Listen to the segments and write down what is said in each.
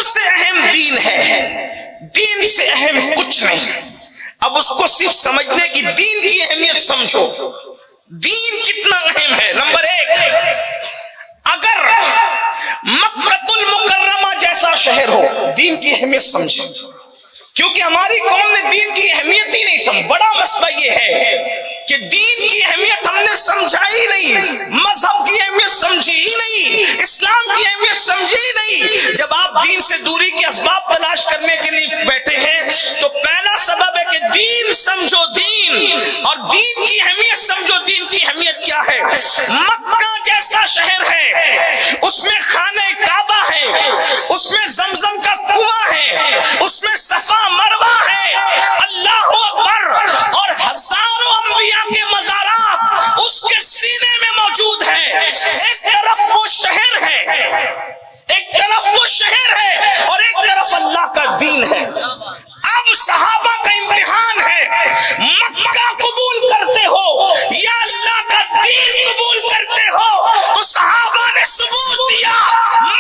سب سے اہم دین ہے، دین سے اہم کچھ نہیں۔ اب اس کو صرف سمجھنے کی دین کی اہمیت سمجھو، دین کتنا اہم ہے۔ نمبر ایک، اگر مکہ المکرمہ جیسا شہر ہو، دین کی اہمیت سمجھے، کیونکہ ہماری قوم نے دین کی اہمیت ہی نہیں سمجھ۔ بڑا مسئلہ یہ ہے کہ دین کی اہمیت ہم نے سمجھا ہی نہیں، مذہب کی اہمیت سمجھی ہی نہیں، اسلام کی اہمیت سمجھی ہی نہیں۔ جب آپ دین سے دوری کے اسباب تلاش کرنے کے لیے بیٹھے ہیں تو پہلا سبب ہے کہ دین سمجھو، دین، اور دین کی اہمیت سمجھو۔ دین کی اہمیت کیا ہے؟ مکہ جیسا شہر ہے، اس میں خانہ کعبہ ہے، اس میں زمزم کا کنواں ہے، اس میں صفا مروہ ہے، اللہ اکبر، اور ہزاروں انبیاء کے مزارات اس کے سینے میں موجود ہے۔ ایک طرف وہ شہر ہے، ایک طرف وہ شہر ہے، اور ایک طرف اللہ کا دین ہے۔ اب صحابہ کا امتحان ہے، مکہ قبول کرتے ہو یا اللہ کا دین قبول کرتے ہو؟ تو صحابہ نے ثبوت دیا،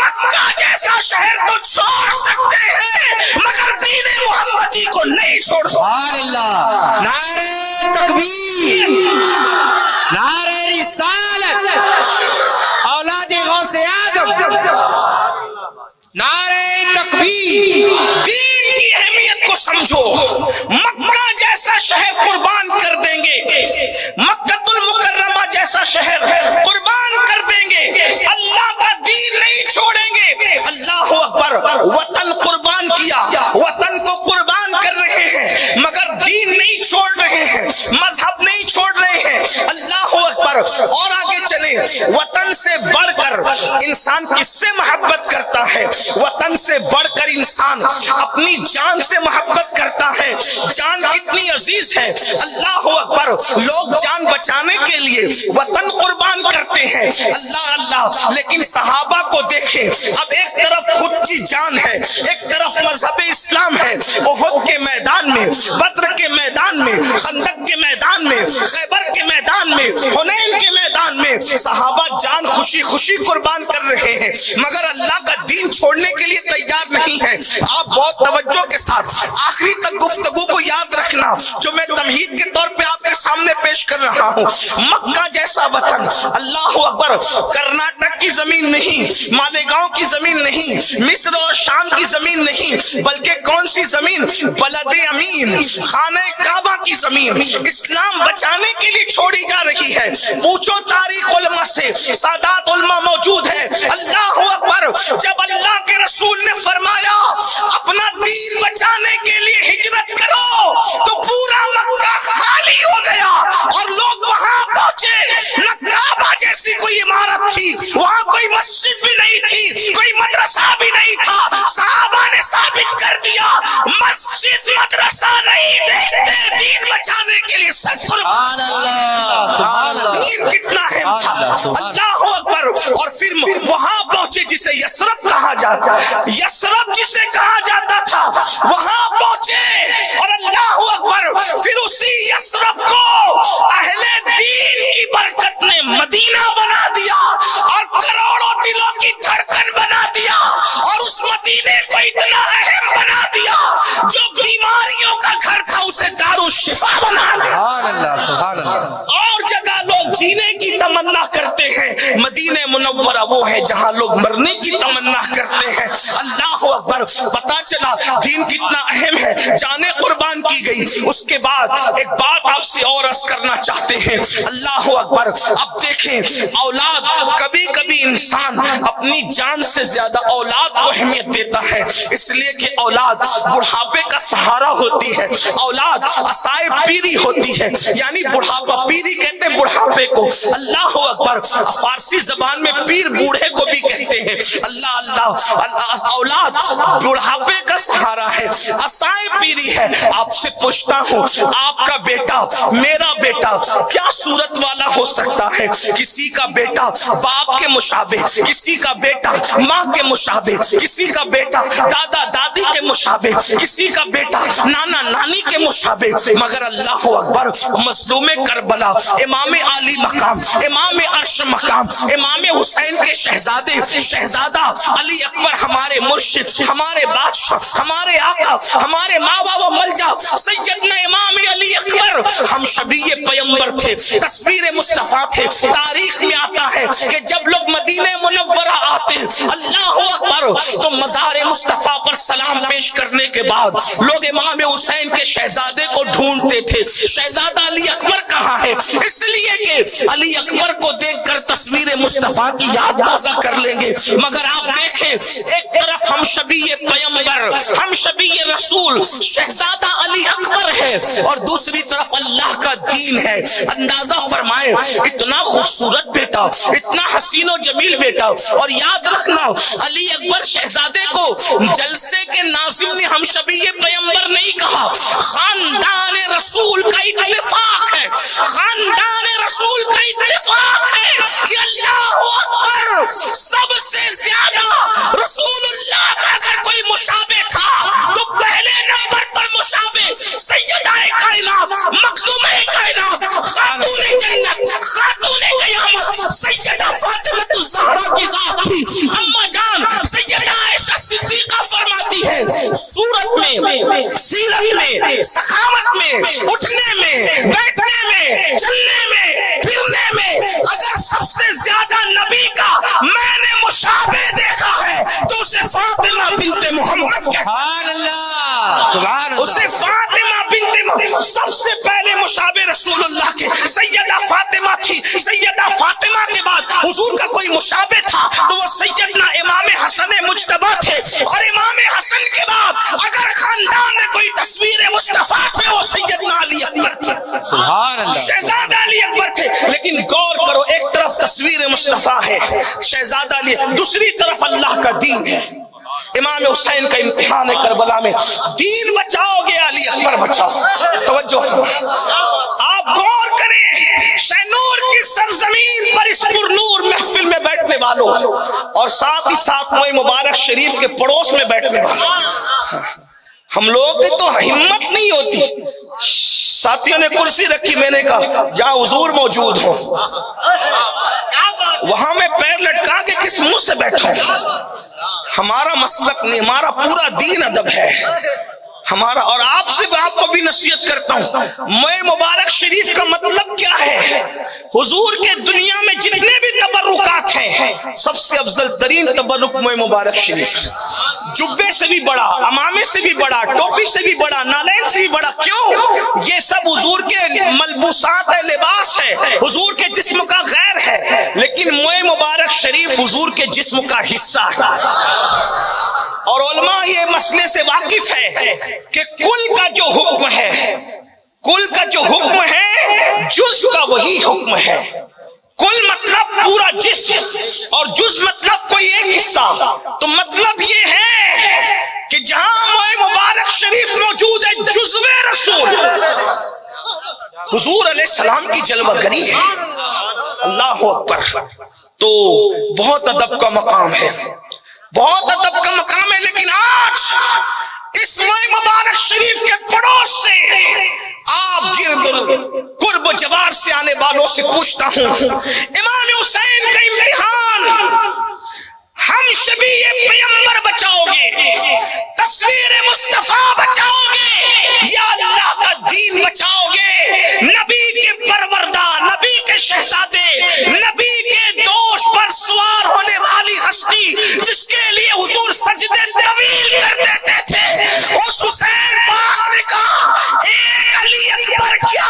مکہ جیسا شہر تو چھوڑ سکتے ہیں مگر دین محمدی کو نہیں چھوڑ سکتے۔ سبحان اللہ، نعرہ تکبیر، نعرہ رسالت، اولاد غوث اعظم، نعرہ تکبیر۔ دین کی اہمیت کو سمجھو، مکہ جیسا شہر قربان کر دیں گے، مکہ المکرمہ جیسا شہر قربان کر دیں گے، اللہ کا دین نہیں چھوڑیں گے۔ اللہ اکبر، وطن قربان کیا، وطن کو قربان کر رہے ہیں مگر دین نہیں چھوڑ رہے ہیں، مذہب نہیں چھوڑ رہے ہیں۔ اللہ اکبر، اور آگے چلیں، وطن سے بڑھ کر انسان کس سے محبت کرتا ہے؟ وطن سے بڑھ کر انسان اپنی جان سے محبت کرتا ہے۔ جان کتنی عزیز ہے، اللہ اکبر، لوگ جان بچانے کے لیے وطن قربان کرتے ہیں، اللہ اللہ۔ لیکن صحابہ کو دیکھیں، اب ایک طرف خود کی جان ہے، ایک طرف مذہب اسلام ہے۔ احد کے میدان میں، بدر کے میدان میں، خندق کے میدان میں، خیبر کے میدان میں، حنین کے میدان میں صحابہ جان خوشی خوشی قربان کر رہے ہیں مگر اللہ کا دین چھوڑنے کے لیے تیار نہیں ہے۔ آپ بہت توجہ کے ساتھ آخری تک گفتگو کو یاد رکھنا جو میں تمہید کے طور پہ آپ کے سامنے پیش کر رہا ہوں۔ مکہ جیسا وطن، اللہ اکبر، کرناٹک کی زمین نہیں، مالیگاؤں کی زمین نہیں، مصر اور شام کی زمین نہیں، بلکہ کون سی زمین؟ بلد امین، خانہ کعبہ کی زمین اسلام بچانے کے لیے چھوڑی جا رہی ہے۔ پوچھو تاریخ علماء سے، سادات علماء موجود ہے۔ اللہ اکبر، جب اللہ کے رسول نے فرمایا اپنا دین بچانے کے لیے ہجرت کرو تو پورا مکہ خالی ہو گیا اور لوگ وہاں پہنچے، نہ کعبہ جیسی کوئی عمارت تھی، وہاں کوئی مسجد بھی نہیں تھی، کوئی مدرسہ بھی نہیں تھا۔ صحابہ نے ثابت کر دیا مسجد مدرسہ نہیں دیکھتے دین بچانے کے لیے۔ سبحان اللہ، سبحان اللہ، دین کتنا اہم تھا، اللہ اکبر۔ اور پھر وہاں پہنچے جسے یثرب کہا جاتا، یثرب جسے کہا جاتا تھا، وہاں پہنچے اور اللہ اکبر، پھر اسی یثرب کو اہل دین کی برکت نے مدینہ بنا دیا اور کروڑوں دلوں کی دھڑکن بنا دیا، اور اس مدینے کو اتنا اہم بنا دیا جو بیماریوں کا گھر تھا اسے دارالشفا بنا دیا۔ سبحان اللہ، سبحان اللہ۔ اور جگہ لوگ جینے کی تمنا کرتے ہیں، مدینہ منورہ وہ ہے جہاں لوگ مرنے کی تمنا کرتے ہیں۔ اللہ اکبر، پتا چلا دین کتنا اہم ہے، جانیں قربان کی گئی۔ اس کے بعد ایک بات آپ سے اور عرض کرنا چاہتے ہیں، اللہ اکبر۔ اب دیکھیں، اولاد، کبھی کبھی انسان اپنی جان سے زیادہ اولاد کو اہمیت دیتا ہے، اس لیے کہ اولاد بڑھاپے کا سہارا ہوتی ہے، اولاد عصائے پیری ہوتی ہے، یعنی بڑھاپا، پیری کہتے ہیں بڑھاپے کو، اللہ اکبر۔ فارسی زبان میں پیر بوڑھے کو بھی کہتے ہیں، اللہ اللہ۔ اولاد بڑھاپے کا سہارا ہے، عصائے پیری ہے۔ آپ سے پوچھتا ہوں، آپ کا بیٹا، میرا بیٹا کیا صورت والا ہو سکتا ہے؟ کسی کا بیٹا باپ کے مشابہ، کسی کا بیٹا ماں کے مشابہ، کسی کا بیٹا دادا دادی کے مشابہ، کسی کا بیٹا نانا نانی کے مشابہ، مگر اللہ اکبر، مظلوم کربلا امام علی مقام، امام عرش مقام، امام حسین کے شہزادے شہزادہ علی اکبر ہمارے مرشد، ہمارے بادشاہ، ہمارے آقا، ہمارے ماں باپ و ملجا سیدنا امام علی اکبر ہم شبیہ پیمبر تھے، تصویر مصطفیٰ تھے۔ تاریخ میں آتا ہے کہ جب لوگ مدینہ منورہ آتے اللہ اکبر تو مزار مصطفیٰ پر سلام پیش کرنے کے بعد لوگ امام حسین کے شہزادے کو ڈھونڈتے تھے، شہزادہ علی اکبر کہاں ہے؟ اس لیے کہ علی اکبر کو دیکھ کر تصویر مصطفیٰ کی یاد تازہ کر لیں گے۔ مگر آپ دیکھیں ایک طرف ہم شبیہ پیمبر، ہم شبیہ رسول شہزادہ علی اکبر ہے، اور دوسری طرف اللہ کا دین ہے۔ اندازہ فرمائیں اتنا خوبصورت بیٹا، اتنا حسین و جمیل بیٹا، اور یاد رکھنا علی اکبر شہزادے کو جلسے کے ناظم نے ہم شبیہ پیمبر نہیں کہا، خاندان رسول کا اتفاق ہے، خاندان رسول کا اتفاق ہے کہ اللہ اکبر سب سے زیادہ رسول اللہ کا اگر کوئی مشابہ تھا تو پہلے نمبر پر مشابہ سیدہ کائنات، مخدومہ کائنات، خاتون جنت، خاتون قیامت سیدہ فاطمہ الزہرا کی ذات تھی۔ اما جان سیدہ عائشہ صدیقہ فرماتی ہے صورت میں، سیرت میں، سخاوت میں، اٹھنے میں، بیٹھنے میں، چلنے میں، پھرنے میں اگر سب سے زیادہ نبی کا میں نے مشابہ دیکھا ہے تو اسے فاطمہ بنت محمد سبحان اللہ، سبحان اللہ، اسے فاطمہ بنت محمد سب سے پہلے مشابہ رسول اللہ کے سیدہ فاطمہ تھی۔ سیدہ فاطمہ کے بعد حضور کا کوئی مشابہ تھا تو وہ سیدنا امام حسن مجتبی تھے، اور امام حسن کے بعد اگر خاندان میں کوئی تصویر مصطفیٰ تھے وہ سیدنا علی اکبر تھے، سبحان اللہ، شہزادہ علی اکبر تھے۔ لیکن غور کرو ایک طرف تصویر مصطفیٰ ہے شہزادہ علی، دوسری طرف اللہ کا دین ہے۔ امام حسین کا امتحان ہے کربلا میں، دین بچاؤ گے علی اکبر بچاؤ۔ توجہ فرمائیں، آپ غور کریں شہ نور کی سرزمین پر اس پر نور محفل میں بیٹھنے والوں اور ساتھ ہی ساتھ موئے مبارک شریف کے پڑوس میں بیٹھنے والوں، ہم لوگ کی تو ہمت نہیں ہوتی۔ ساتھیوں نے کرسی رکھی، میں نے کہا جہاں حضور موجود ہو وہاں میں پیر لٹکا کے کس منہ سے بیٹھا ہوں؟ ہمارا مسلک نہیں، ہمارا پورا دین ادب ہے ہمارا۔ اور آپ سے آپ کو بھی نصیحت کرتا ہوں، موئے مبارک شریف کا مطلب کیا ہے؟ حضور کے دنیا میں جتنے بھی تبرکات ہیں سب سے افضل ترین تبرک موئے مبارک شریف، جبے سے بھی بڑا، امامے سے بھی بڑا، ٹوپی سے بھی بڑا، نالین سے بھی بڑا۔ کیوں؟ یہ سب حضور کے ملبوسات ہے، لباس ہے، حضور کے جسم کا غیر ہے، لیکن موئے مبارک شریف حضور کے جسم کا حصہ ہے۔ اور علماء یہ مسئلے سے واقف ہے کہ کل کا جو حکم ہے، کل کا جو حکم ہے جز کا وہی حکم ہے۔ کل مطلب پورا جسم اور جز مطلب کوئی ایک حصہ۔ تو مطلب یہ ہے کہ جہاں موئے مبارک شریف موجود ہے جزو رسول حضور علیہ السلام کی جلوہ گری ہے۔ اللہ اکبر، تو بہت ادب کا مقام ہے، بہت ادب کا مقام ہے۔ لیکن آج اس موئے مبارک شریف کے پڑوس سے آپ گرد قرب و جوار سے آنے والوں سے پوچھتا ہوں، امام حسین کا امتحان ہم شبیہ پیمبر بچاؤ گے، تصویر مصطفیٰ بچاؤ گے، یا اللہ کا دین بچاؤ گے؟ نبی کے پروردہ، نبی کے شہزادے، نبی کے دوش پر سوار ہونے والی ہستی جس کے لیے حضور سجدے طویل کر دیتے تھے، اس حسین پاک نے کہا ایک علی اکبر کیا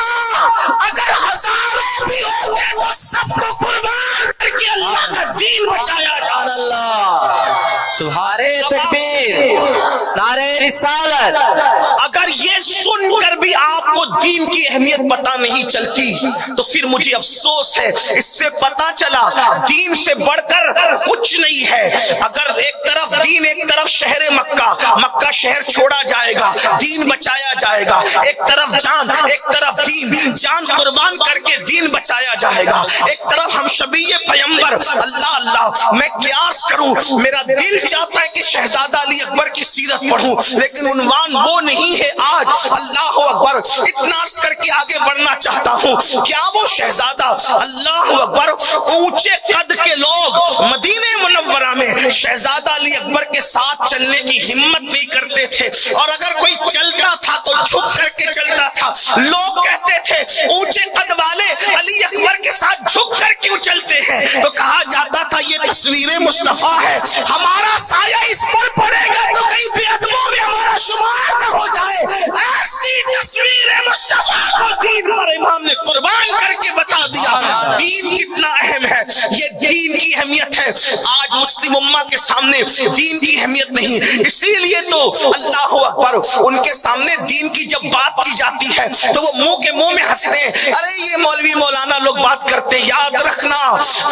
اگر ہزاروں بھی ہوتے تو سب کو قربان کر کے اللہ کا دین بچایا جانا۔ سبحان تکبیر، نعرہ رسالت۔ اگر یہ سن کر بھی آپ کو دین کی اہمیت پتہ نہیں چلتی تو پھر مجھے افسوس ہے۔ اس سے پتہ چلا دین سے بڑھ کر کچھ نہیں ہے۔ اگر ایک طرف دین، ایک طرف شہر مکہ، مکہ شہر چھوڑا جائے گا، دین بچایا جائے گا، ایک طرف جان، ایک طرف دین، جان قربان کر کے دین بچایا جائے گا، ایک طرف ہم شبیہ پیمبر۔ اللہ اللہ، میں قیاس کروں، میرا دل چاہتا ہے کہ شہزادہ علی اکبر کی کی سیرت پڑھوں، لیکن عنوان وہ نہیں ہے آج۔ اللہ اکبر، اتنا عرض کر کے آگے بڑھنا چاہتا ہوں، کیا وہ شہزادہ اللہ اکبر اونچے قد کے لوگ مدینہ منورہ میں شہزادہ علی اکبر کے ساتھ چلنے کی ہمت نہیں کرتے تھے، اور اگر کوئی چلتا تھا تو جھک کر کے چلتا تھا۔ لوگ کہتے تھے اونچے قد والے علی اکبر کے ساتھ جھک کر کیوں چلتے ہیں؟ تو کہا جاتا تھا یہ تصویر مصطفیٰ ہے، ہمارا سایہ اس پر پڑے گا تو کئی بے ادبوں میں ہمارا شمار نہ ہو جائے۔ ایسی تصویر مصطفیٰ کو دین پر امام نے قربان کر کے بتا دیا دین کتنا اہم ہے۔ یہ دین کی اہمیت ہے، آج مسلم امہ کے سامنے دین کی اہمیت نہیں، اسی لیے تو اللہ اکبر ان کے سامنے دین کی جب بات کی جاتی ہے تو وہ منہ کے منہ میں ہنستے ہیں، ارے یہ مولوی مولانا لوگ بات کرتے ہیں۔ یاد رکھنا،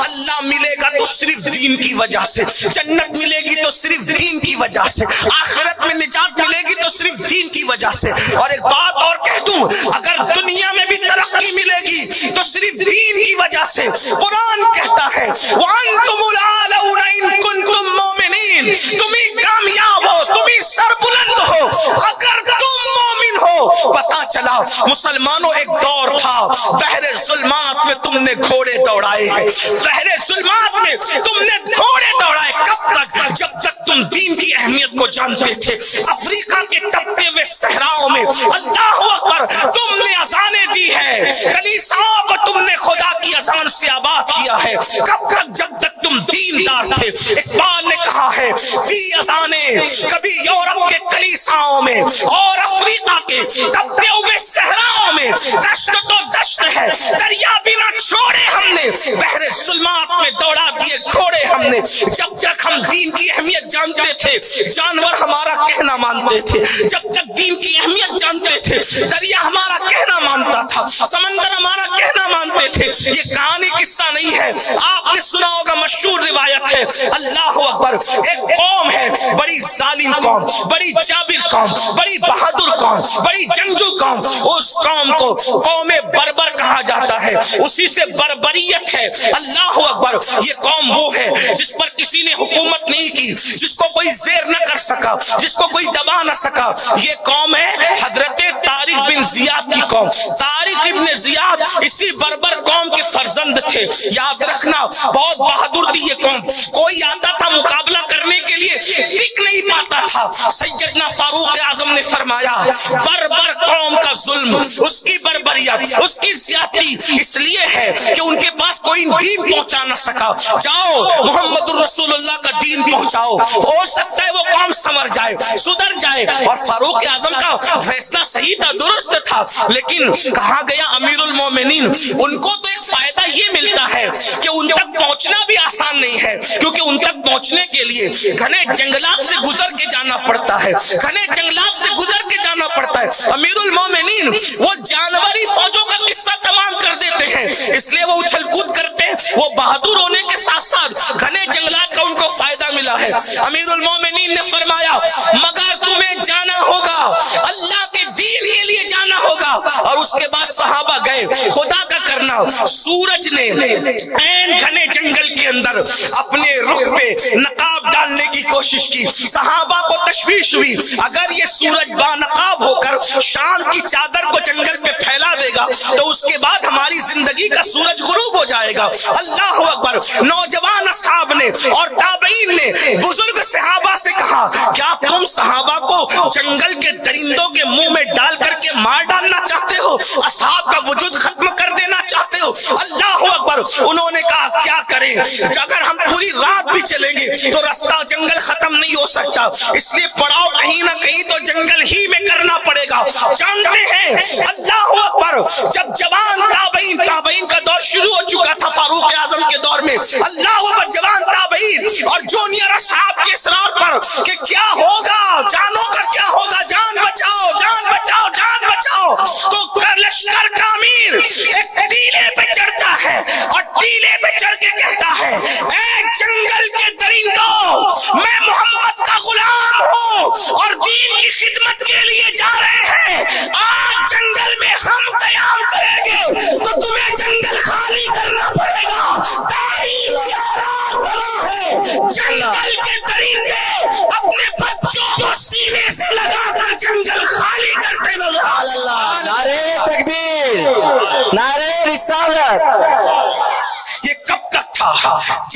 اللہ ملے گا تو صرف دین کی وجہ سے، جنت ملے گی تو صرف دین کی وجہ سے، آخرت میں نجات ملے گی تو صرف دین کی وجہ سے۔ اور ایک بات اور کہہ دوں، اگر دنیا میں بھی ترقی ملے گی تو صرف دین کی وجہ سے۔ قرآن کہتا ہے وَأَنْتُمُ الْأَعْلَوْنَ إِن كُنتُم مُؤْمِنِينَ، تم ہی کامیاب ہو، تم ہی سربلند ہو اگر تم مومن ہو۔ پتا چلا مسلمانوں ایک دور تھا، بحر ظلمات میں تم نے گھوڑے دوڑائے ہیں، بحر ظلمات میں تم نے گھوڑے دوڑائے، کب تک؟ جب تک تم دین کی اہمیت کو جانتے تھے۔ افریقہ کے تپتے ہوئے صحراؤں میں اللہ اکبر تم نے اذانیں دی ہے، کلیساؤں کو تم نے خدا کی اذان سے آباد کیا ہے، کب تک؟ جب تک تم دیندار تھے۔ اقبال نے کہا ہے دی اذانیں کبھی یورپ کے کلیساؤں میں اور افریقہ کے تپتے ہوئے صحراؤں میں، دشت تو دشت ہے، دریا بھی نہ چھوڑے ہم نے، بحر ظلمات میں دوڑا دیے گھوڑے ہم نے۔ جب تک ہم دین کی اہمیت جانتے تھے جانور ہمارا کہنا مانتے تھے، جب تک دین کی اہمیت جانتے تھے دریا ہمارا کہنا مانتا تھا، سمندر ہمارا کہنا مانتے تھے۔ یہ کہانی قصہ نہیں ہے، آپ نے سنا ہوگا، مشہور روایت ہے۔ اللہ اکبر، ایک قوم ہے بڑی ظالم قوم، بڑی جابر قوم، بڑی بہادر قوم، بڑی جنگجو قوم، اس قوم کو قوم بربر کہا جاتا ہے، اسی سے بربریت ہے۔ اللہ اکبر، یہ قوم وہ ہے جس پر کسی نے حکومت نہیں کی، جس کو کوئی زیر نہ کر سکا، جس کو کوئی دبا نہ سکا۔ یہ قوم ہے حضرت طارق بن زیاد کی قوم۔ طارق ابن زیاد اسی بربر قوم کے فرزند تھے۔ یاد رکھنا، بہت بہادر تھی یہ قوم، کوئی آتا تھا مقابلہ کرنے کے لیے ٹک نہیں پاتا تھا۔ سیدنا فاروق اعظم نے فرمایا بربر قوم کا ظلم، اس کی بربریت، اس کی زیادتی اس لیے ہے کہ ان کے پاس کوئی دین پہنچا نہ سکا۔ جاؤ محمد الرسول اللہ کا دین پہنچاؤ، ہو سکتا ہے وہ قوم سمر جائے، سدھر جائے۔ اور فاروق اعظم کا فیصلہ صحیح تھا، درست تھا، لیکن کہا گیا امیر المومنین ان کو تو ایک فائدہ یہ ملتا ہے کہ ان تک پہنچنا بھی آسان نہیں ہے، کیونکہ ان تک پہنچنے کے لیے گھنے جنگلات سے گزر کے جانا پڑتا ہے، گھنے جنگلات سے گزر کے جانا پڑتا ہے۔ امیر المومنین وہ جانوری فوجوں کا قصہ تمام کر دیتے ہیں، اس لیے وہ اچھل کود کرتے ہیں۔ وہ بہادر ہونے کے ساتھ ساتھ گھنے جنگلات کا ان کو فائدہ ملا ہے۔ امیر المومنین نے فرمایا مگر تمہیں جانا ہوگا، اللہ کے دین کے لیے جانا ہوگا۔ اور اس کے بعد صحابہ گئے، خدا کا کرنا، سورج نے این گھنے جنگل کے اندر اپنے رخ پہ نقاب ڈالنے کی کوشش کی۔ صحابہ کو تشویش ہوئی، اگر یہ سورج با نقاب ہو کر شام کی چادر کو جنگل پہ پھیلا دے گا تو اس کے بعد ہماری زندگی کا سورج غروب ہو جائے گا۔ اللہ اکبر، نوجوان اصحاب نے اور تابعین نے بزرگ صحابہ سے کہا کیا تم صحابہ کو جنگل کے درندوں کے منہ میں ڈال کر کے مار ڈالنا چاہتے ہو، اصحاب کا وجود ختم کر دینا چاہتے ہو؟ اللہ اکبر، انہوں نے کہا کیا کریں، اگر ہم پوری رات بھی چلیں گے تو راستہ جنگل ختم نہیں ہو سکتا، اس لیے پڑاؤ کہیں نہ کہیں تو جنگل ہی میں کرنا پڑے گا۔ جانتے ہیں اللہ اکبر، جب جوان تابعین کا دور شروع ہو چکا تھا فاروق اعظم کے دور میں، اللہ اکبر، جوان تابعین اور جونیئر اصحاب کے اصرار پر کہ کیا ہوگا، جانوں کا کیا ہوگا، جان بچاؤ، جان بچاؤ، جان بچاؤ، تو لشکر کا امیر ایک ٹیلے پہ چڑھتا ہے اور ٹیلے پہ چڑھ کے کہتا ہے اے جنگل کے درندوں، میں محمد کا غلام ہوں اور دین کی خدمت کے لیے جا رہے ہیں، آج جنگل میں ہم قیام کریں گے تو تمہیں جنگل خالی کرنا پڑے گا۔ تاریخ پیارا کرا ہے، جنگل کے درندے اپنے بچوں کو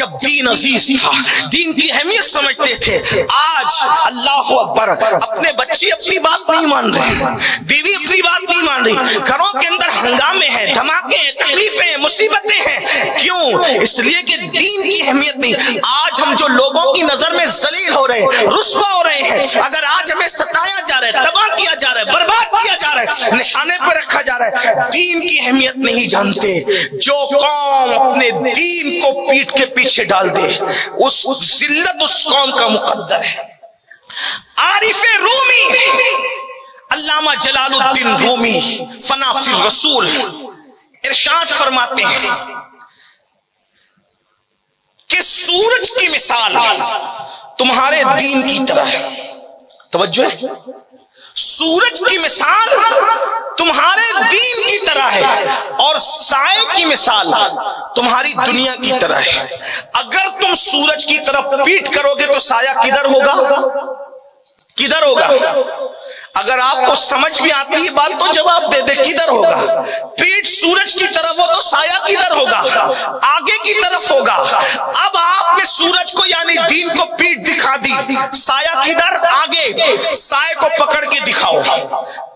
جب دین عزیز تھا، دین کی اہمیت سمجھتے تھے. آج اللہ اکبر، اپنے بچے اپنی بات نہیں مان رہے، بیوی اپنی بات نہیں مان رہی، گھروں کے اندر ہنگامے ہیں، دھماکے ہیں، تکلیفیں ہیں، مصیبتیں ہیں. کیوں؟ اس لیے کہ دین کی اہمیت نہیں. آج ہم جو لوگوں کی نظر میں ذلیل ہو رہے ہیں، رسوا ہو رہے ہیں، اگر آج ہمیں ستایا جا رہا ہے، تباہ کیا جا رہا ہے، برباد کیا جا رہا ہے، نشانے پر رکھا جا رہا ہے، دین کی اہمیت نہیں جانتے. جو قوم اپنے دین کو پیٹ کے پیچھے ڈال دے، اس ذلت اس قوم کا مقدر ہے. عارف رومی، علامہ جلال الدین رومی فنا فی الرسول ارشاد فرماتے ہیں کہ سورج کی مثال تمہارے دین کی طرح ہے. توجہ ہے، سورج کی مثال تمہارے دین کی طرح ہے اور سائے کی مثال تمہاری دنیا کی طرح ہے. اگر تم سورج کی طرف پیٹ کرو گے تو سایہ کدھر ہوگا؟ کدھر ہوگا؟ اگر آپ کو سمجھ بھی آتی ہے بات تو جواب دے دے، کدھر ہوگا؟ پیٹ سورج کی طرف ہو تو سایہ کدھر ہوگا؟ آگے کی طرف ہوگا. اب آپ نے سورج کو یعنی دین کو پیٹ دکھا دی، سایہ کدھر؟ آگے. سائے کو پکڑ کے دکھاؤ،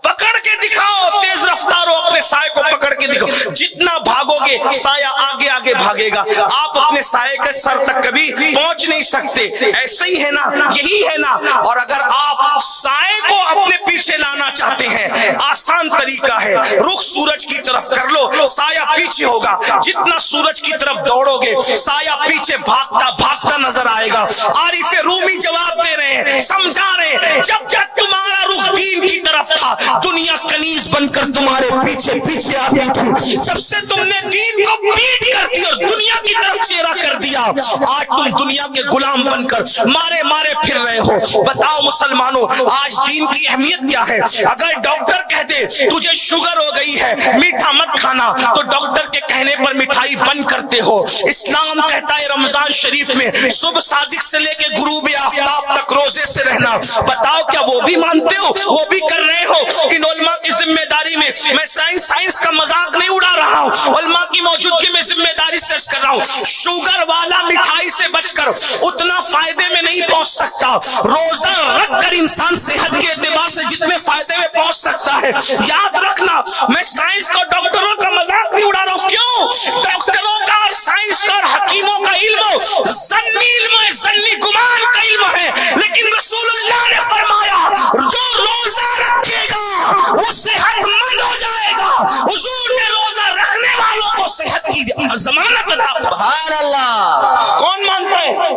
پکڑ کے دکھاؤ، تیز رفتار ہو، اپنے سائے کو پکڑ کے دکھاؤ. جتنا بھاگو گے سایہ آگے آگے بھاگے گا، آپ اپنے سائے کے سر تک کبھی پہنچ نہیں سکتے. ایسے ہی ہے نا، یہی ہے نا. اور اگر آپ سائے کو اپنے پیچھے لانا چاہتے ہیں، آسان طریقہ ہے، رخ سورج کی طرف کر لو، سایہ پیچھے ہوگا. جتنا سورج کی طرف دوڑو گے سایہ پیچھے بھاگتا بھاگتا نظر آئے گا. عارف رومی جواب دے رہے ہیں، سمجھا رہے ہیں، جب جب تمہارا رخ دین کی طرف تھا دنیا کنیز بن کر تمہارے پیچھے پیچھے آتی تھی. جب سے تم نے دین کو پیٹ کر دی اور دنیا کی طرف چہرہ کر دیا، آج تم دنیا کے غلام بن کر مارے مارے پھر رہے ہو. بتاؤ مسلمانوں، آج دین کی اہمیت کیا ہے؟ اگر ڈاکٹر کہہ دے تجھے شوگر ہو گئی ہے، میٹھا مت کھانا، تو ڈاکٹر کے کہنے پر مٹھائی بند کرتے ہو. اسلام کہتا ہے رمضان شریف میں صبح صادق سے لے کے غروب آفتاب تک روزے سے رہنا. بتاؤ کیا وہ بھی مانتے ہو؟ وہ بھی کر رہے ہو؟ ان علماء کی ذمہ داری میں میں سائنس کا مذاق نہیں اڑا رہا ہوں، علماء کی موجودگی میں ذمہ داری سے کر رہا ہوں. شوگر والا مٹھائی سے بچ کر اتنا فائدے میں نہیں پہنچ سکتا. روزہ رکھ کر انسان صحت کے اعتبار سے جتنے فائدے میں پہنچ سکتا ہے. یاد رکھنا، میں سائنس کا ڈاکٹروں کا مذاق نہیں اڑا رہا ہوں. کیوں؟ ڈاکٹروں کا اور سائنس کا اور حکیموں کا علم ظنی علم ہے، ظنی گمان کا علم ہے. لیکن رسول اللہ نے فرمایا جو روزہ رکھے گا وہ صحت مند ہو جائے گا. حضور نے روزہ رکھنے والوں کو صحت کی ضمانت عطا فرمائی. سبحان اللہ. کون مانتا ہے؟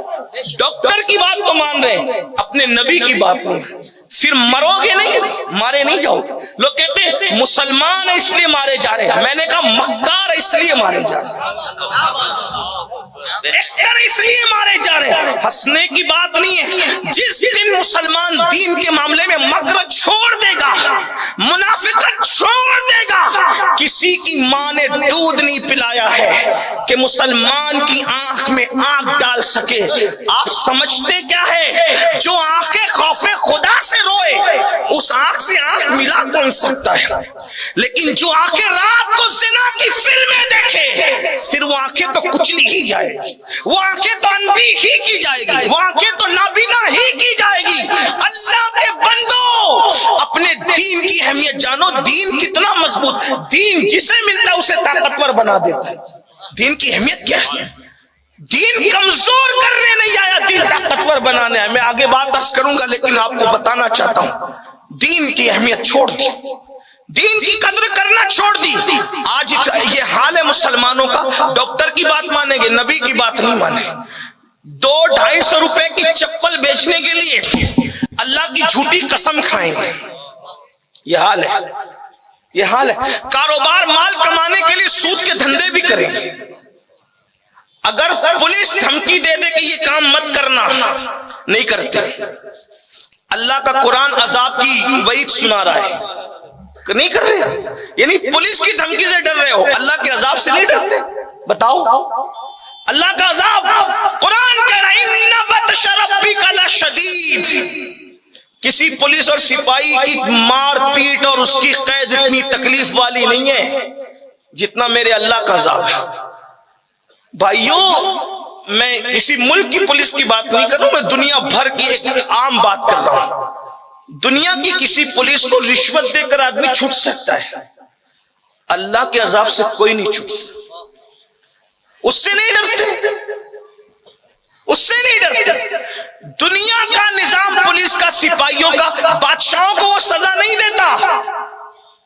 ڈاکٹر کی بات تو مان رہے، اپنے نبی کی بات نہیں. پھر مرو گے نہیں، مارے نہیں جاؤ گے. لوگ کہتے ہیں مسلمان اس لیے مارے جا رہے ہیں، میں نے کہا مکار اس لیے مارے جا رہے ہیں، ایکٹر اس لیے مارے جا رہے ہیں. ہنسنے کی بات نہیں ہے. جس دن مسلمان دین کے معاملے میں مکر چھوڑ دے گا، منافقت چھوڑ دے گا، کسی کی ماں نے دودھ نہیں پلایا ہے کہ مسلمان کی آنکھ میں آنکھ ڈال سکے. آپ سمجھتے کیا ہے؟ جو آنکھیں خوف خدا سے روئے اس آنکھ سے آنکھ ملا کون سکتا ہے؟ لیکن جو آنکھیں رات کو زنا کی فلمیں دیکھے پھر وہ آنکھیں تو کچلی ہی جائے گی، وہ آنکھیں تو اندھی ہی کی جائے گی، وہ آنکھیں تو نابینا ہی کی جائے گی. اللہ کے بندو، اپنے دین کی اہمیت جانو. دین کتنا مضبوط، دین جسے ملتا ہے اسے طاقتور بنا دیتا ہے. دین کی اہمیت کیا ہے؟ دین کمزور کرنے نہیں آیا، دین طاقتور بنانے آیا. میں آگے بات عرض کروں گا لیکن آپ کو بتانا چاہتا ہوں دین کی اہمیت چھوڑ دی، دین کی قدر کرنا چھوڑ دی. آج یہ حال ہے مسلمانوں کا. ڈاکٹر کی بات مانیں گے، نبی کی بات نہیں مانیں. 200-250 روپے کی چپل بیچنے کے لیے اللہ کی جھوٹی قسم کھائیں گے. یہ حال ہے، یہ حال ہے. کاروبار مال کمانے کے لیے سود کے دھندے بھی کریں. اگر پولیس دھمکی دے دے کہ یہ کام مت کرنا، نہیں کرتے. اللہ کا قرآن عذاب کی وعید سنا رہا ہے، نہیں کر رہے. یعنی پولیس کی دھمکی سے ڈر رہے ہو، اللہ کے عذاب سے نہیں ڈرتے. بتاؤ، اللہ کا عذاب قرآن کہہ رہا ہے ان بطش ربک لشدید. کسی پولیس اور سپاہی کی مار پیٹ اور اس کی قید اتنی تکلیف والی نہیں ہے جتنا میرے اللہ کا عذاب ہے. بھائیو، میں کسی ملک کی پولیس کی بات نہیں کر رہا ہوں، میں دنیا بھر کی ایک عام بات کر رہا ہوں۔ دنیا کی کسی پولیس کو رشوت دے کر آدمی چھوٹ سکتا ہے، اللہ کے عذاب سے کوئی نہیں چھوٹ سکتا۔ اس سے نہیں ڈرتے، اس سے نہیں ڈرتے۔ دنیا کا نظام پولیس کا، سپاہیوں کا، بادشاہوں کو وہ سزا نہیں دیتا۔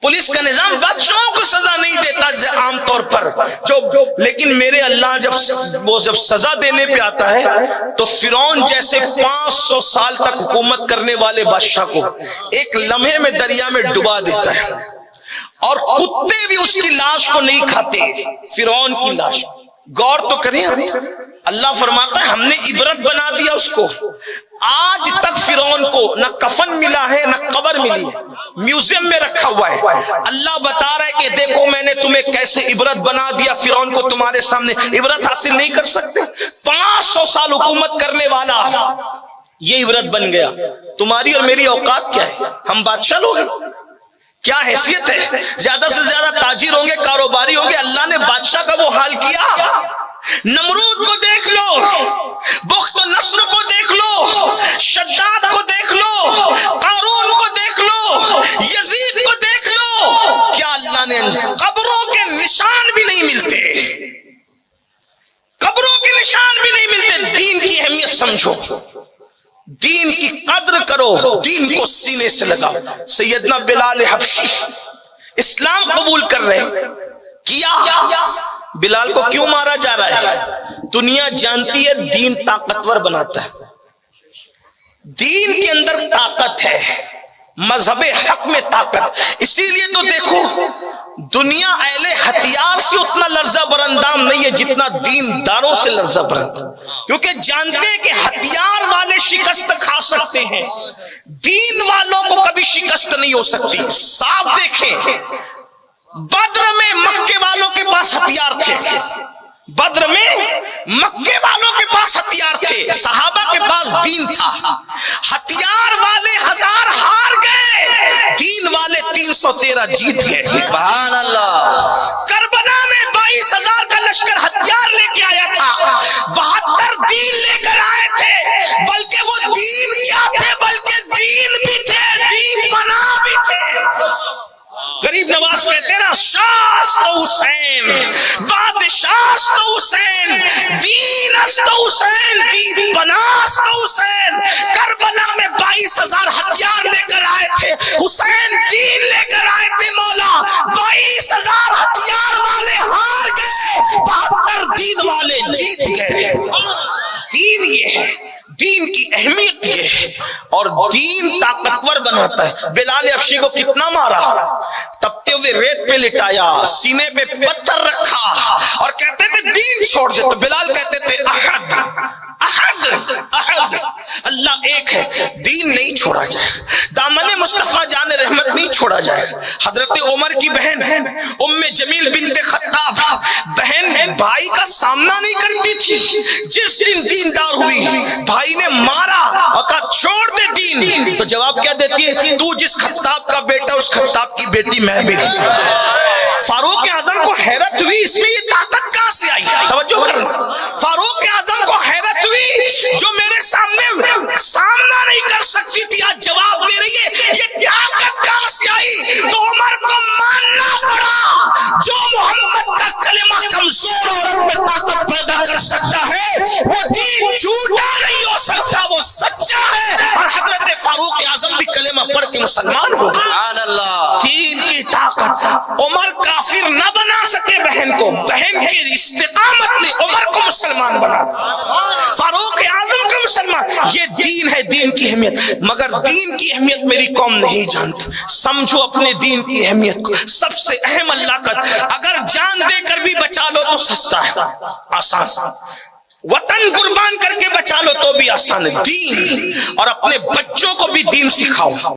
پولیس کا نظام بادشاہوں کو سزا نہیں دیتا عام طور پر، لیکن میرے اللہ جب سزا دینے پہ آتا ہے تو فرعون جیسے 500 سال تک حکومت کرنے والے بادشاہ کو ایک لمحے میں دریا میں ڈبا دیتا ہے، اور کتے بھی اس کی لاش کو نہیں کھاتے، فرعون کی لاش۔ غور تو کریں، اللہ فرماتا ہے ہم نے عبرت بنا دیا اس کو۔ آج تک فرعون کو نہ کفن ملا ہے نہ قبر ملی ہے، میوزیم میں رکھا ہوا ہے۔ اللہ بتا رہا ہے کہ دیکھو میں نے تمہیں کیسے عبرت بنا دیا، فرعون کو تمہارے سامنے عبرت حاصل نہیں کر سکتے۔ 500 سال حکومت کرنے والا یہ عبرت بن گیا۔ تمہاری اور میری اوقات کیا ہے؟ ہم بادشاہ لوگ ہیں، کیا حیثیت ہے؟ زیادہ سے زیادہ تاجر ہوں گے، کاروباری ہوں گے۔ اللہ نے بادشاہ کا وہ حال کیا۔ نمرود کو دیکھ لو، بخت نصر کو دیکھ لو، شداد کو دیکھ لو، قارون کو دیکھ لو، یزید کو دیکھ لو، کیا اللہ نے قبروں کے نشان بھی نہیں ملتے، قبروں کے نشان بھی نہیں ملتے۔ دین کی اہمیت سمجھو، دین کی قدر کرو، دین کو سینے سے لگاؤ۔ سیدنا بلال حبشی اسلام قبول کر رہے، کیا بلال کو کیوں مارا جا رہا ہے؟ دنیا جانتی ہے دین طاقتور بناتا ہے، دین کے اندر طاقت ہے، مذہب حق میں طاقت۔ اسی لیے تو دیکھو دنیا اہل ہتھیار سے اتنا لرزہ برندام نہیں ہے جتنا دین داروں سے لرزہ برندام، کیونکہ جانتے ہیں کہ ہتھیار والے شکست کھا سکتے ہیں، دین والوں کو کبھی شکست نہیں ہو سکتی۔ صاف دیکھیں، بدر میں مکے والوں کے پاس ہتھیار تھے، بدر میں مکے والوں کے پاس ہتھیار تھے، صحابہ کے پاس دین تھا۔ ہتھیار والے 1000 ہار گئے، دین والے 313 جیت گئے۔ سبحان اللہ۔ کربلا میں 22,000 کا لشکر ہتھیار لے کے آیا تھا، 72 دین لے کر آئے تھے، بلکہ وہ دین کیا تھے، بلکہ دین بھی تھے، دین بنا بھی تھے۔ غریب نواز کہتے ہیں نا، شاست حسین، بادشاست حسین، دینست حسین، دین بناست حسین۔ کربلا میں 22,000 ہتھیار لے کر آئے تھے، حسین دین لے کر آئے تھے۔ مولا 22,000 ہتھیار والے ہار گئے، 72 دین والے جیت گئے۔ دین یہ ہے، دین کی اہمیت یہ ہے، اور دین طاقتور بناتا ہے۔ بلال حبشی کو کتنا مارا، تپتے ہوئے ریت پہ لٹایا، سینے پہ پتھر رکھا، اور کہتے تھے دین چھوڑ دے، تو بلال کہتے تھے احد احد احد، اللہ ایک ہے، دین نہیں چھوڑا جائے، دامن مصطفیٰ جان رحمت نہیں چھوڑا جائے۔ حضرت عمر کی بہن ام جمیل بنت خطاب، بہن بھائی کا سامنا نہیں کرتی تھی، جس دن دیندار ہوئی بھائی نے مارا اور کہا چھوڑ دے دین، تو جواب کیا دیتی ہے، تو جس خطاب کا بیٹا اس خطاب کی بیٹی میں بھی۔ فاروق اعظم کو حیرت ہوئی، اس میں یہ طاقت کہاں سے آئی؟ توجہ کرنا، فاروق اعظم کو حیرت ہوئی، جو میرے سامنا نہیں کر سکتی تھی آج جواب دے رہی ہے، یہ طاقت کہاں سے آئی؟ تو عمر کو ماننا پڑا، جو محمد کا کلمہ کمزور عورت میں طاقت پیدا کر سکتا ہے، وہ دین جھوٹا نہیں ہو سکتا، وہ سچا ہے۔ اور حضرت فاروق اعظم بھی کلمہ پڑھ کے مسلمان ہو گئے۔ سبحان اللہ۔ دین کی طاقت، عمر کافر نہ بنا سکے بہن کو، بہن کی استقامت نے عمر کو مسلمان بنا، فاروق اعظم کا مسلمان۔ یہ دین ہے، دین کی اہمیت، مگر دین کی اہمیت میری قوم نہیں جانتی۔ سمجھو اپنے دین کی اہمیت کو، سب سے اہم اللہ کا، اگر جان دے کر بھی بچا لو تو سستا ہے، آسان، وطن قربان کر کے بچا لو تو بھی آسان ہے۔ دین، اور اپنے بچوں کو بھی دین سکھاؤ۔